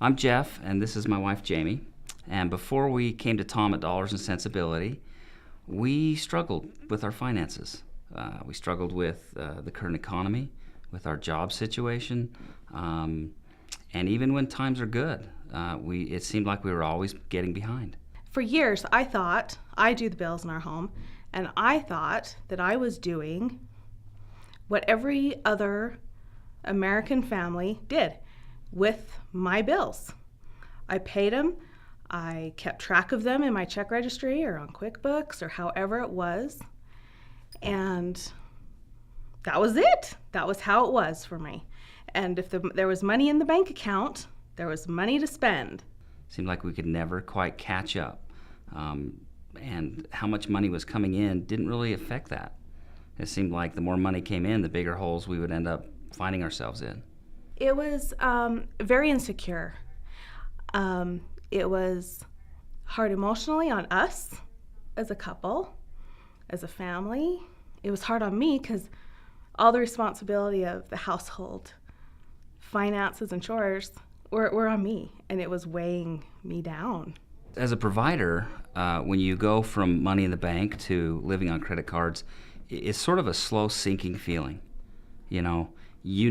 I'm Jeff, and this is my wife, Jammie. And before we came to Tom at Dollars and Sensibility, we struggled with our finances. We struggled with the current economy, with our job situation, and even when times are good, it seemed like we were always getting behind. For years, I thought I do the bills in our home, and I thought that I was doing what every other American family did with my bills. I paid them, I kept track of them in my check registry or on QuickBooks or however it was, and that was it. That was how it was for me. And if there was money in the bank account, there was money to spend. Seemed like we could never quite catch up, and how much money was coming in didn't really affect that. It seemed like the more money came in, the bigger holes we would end up finding ourselves in. It was very insecure. It was hard emotionally on us as a couple, as a family. It was hard on me because all the responsibility of the household, finances and chores were on me, and it was weighing me down. As a provider, when you go from money in the bank to living on credit cards, it's sort of a slow sinking feeling. You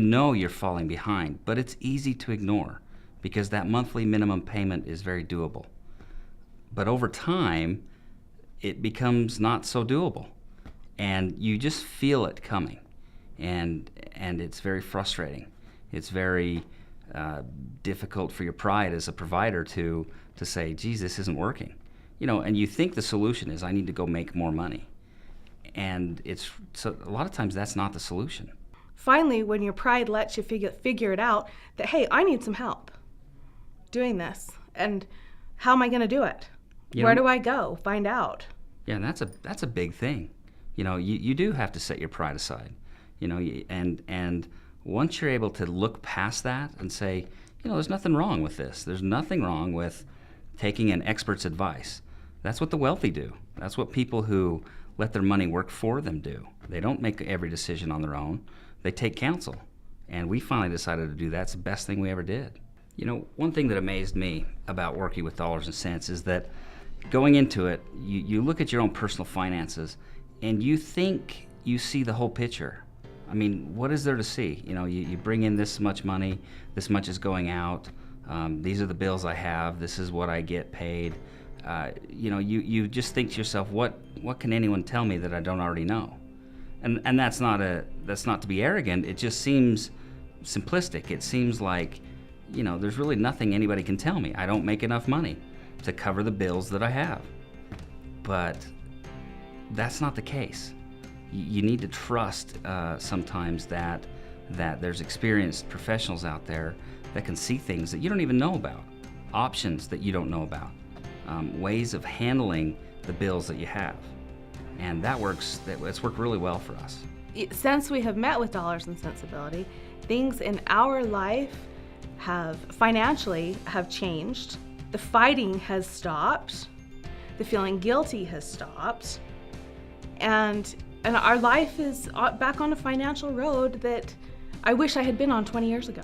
know you're falling behind, but it's easy to ignore because that monthly minimum payment is very doable. But over time, it becomes not so doable, and you just feel it coming, and it's very frustrating. It's very difficult for your pride as a provider to say, geez, this isn't working. And you think the solution is, I need to go make more money. And so a lot of times that's not the solution. Finally, when your pride lets you figure it out, that, hey, I need some help doing this, and how am I going to do it? Where do I go? Find out. Yeah, and that's a big thing. You do have to set your pride aside. And once you're able to look past that and say, there's nothing wrong with this. There's nothing wrong with taking an expert's advice. That's what the wealthy do. That's what people who let their money work for them do. They don't make every decision on their own. They take counsel. And we finally decided to do that. It's the best thing we ever did. One thing that amazed me about working with Dollars and Cents is that going into it, you look at your own personal finances and you think you see the whole picture. I mean, what is there to see? You bring in this much money, this much is going out, these are the bills I have, this is what I get paid. You just think to yourself, what can anyone tell me that I don't already know? And that's not to be arrogant. It just seems simplistic. It seems like, there's really nothing anybody can tell me. I don't make enough money to cover the bills that I have. But that's not the case. You need to trust sometimes that there's experienced professionals out there that can see things that you don't even know about, options that you don't know about, ways of handling the bills that you have. And it's worked really well for us. Since we have met with Dollars and Sensibility, things in our life financially have changed. The fighting has stopped. The feeling guilty has stopped. And our life is back on a financial road that I wish I had been on 20 years ago.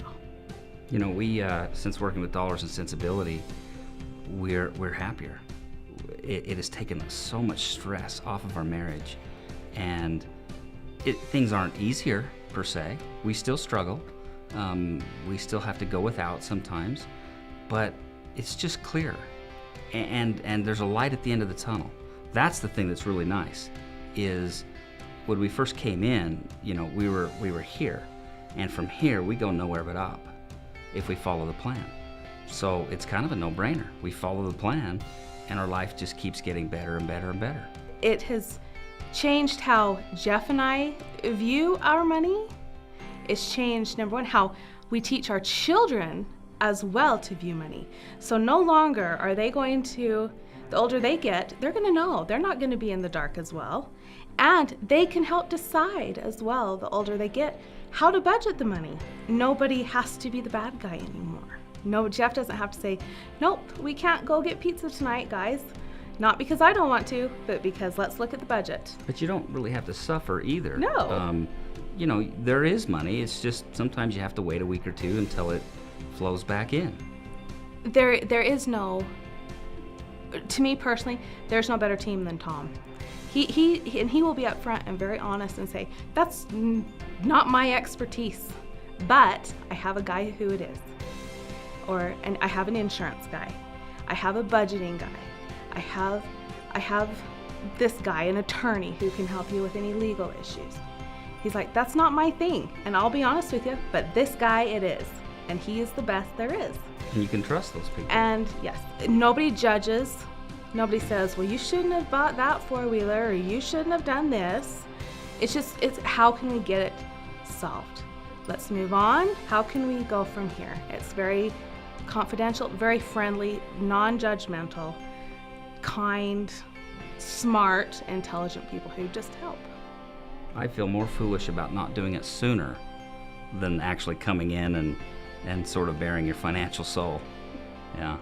We since working with Dollars and Sensibility, we're happier. It has taken so much stress off of our marriage, and things aren't easier per se. We still struggle. We still have to go without sometimes, but it's just clear, and there's a light at the end of the tunnel. That's the thing that's really nice. Is when we first came in, we were here, and from here we go nowhere but up if we follow the plan. So it's kind of a no-brainer. We follow the plan, and our life just keeps getting better and better and better. It has changed how Jeff and I view our money. It's changed, number one, how we teach our children as well to view money. So no longer are they going to, the older they get, they're going to know. They're not going to be in the dark as well. And they can help decide as well, the older they get, how to budget the money. Nobody has to be the bad guy anymore. No, Jeff doesn't have to say, nope, we can't go get pizza tonight, guys. Not because I don't want to, but because let's look at the budget. But you don't really have to suffer either. No. There is money. It's just sometimes you have to wait a week or two until it flows back in. there is no, to me personally, there's no better team than Tom. He will be upfront and very honest and say, that's not my expertise, but I have a guy who it is. And I have an insurance guy. I have a budgeting guy. I have this guy, an attorney who can help you with any legal issues. He's like, that's not my thing. And I'll be honest with you, but this guy it is. And he is the best there is. And you can trust those people. And yes, nobody judges. Nobody says, well, you shouldn't have bought that four-wheeler, or you shouldn't have done this. It's how can we get it solved? Let's move on. How can we go from here? It's very confidential, very friendly, non-judgmental, kind, smart, intelligent people who just help. I feel more foolish about not doing it sooner than actually coming in and sort of bearing your financial soul. Yeah.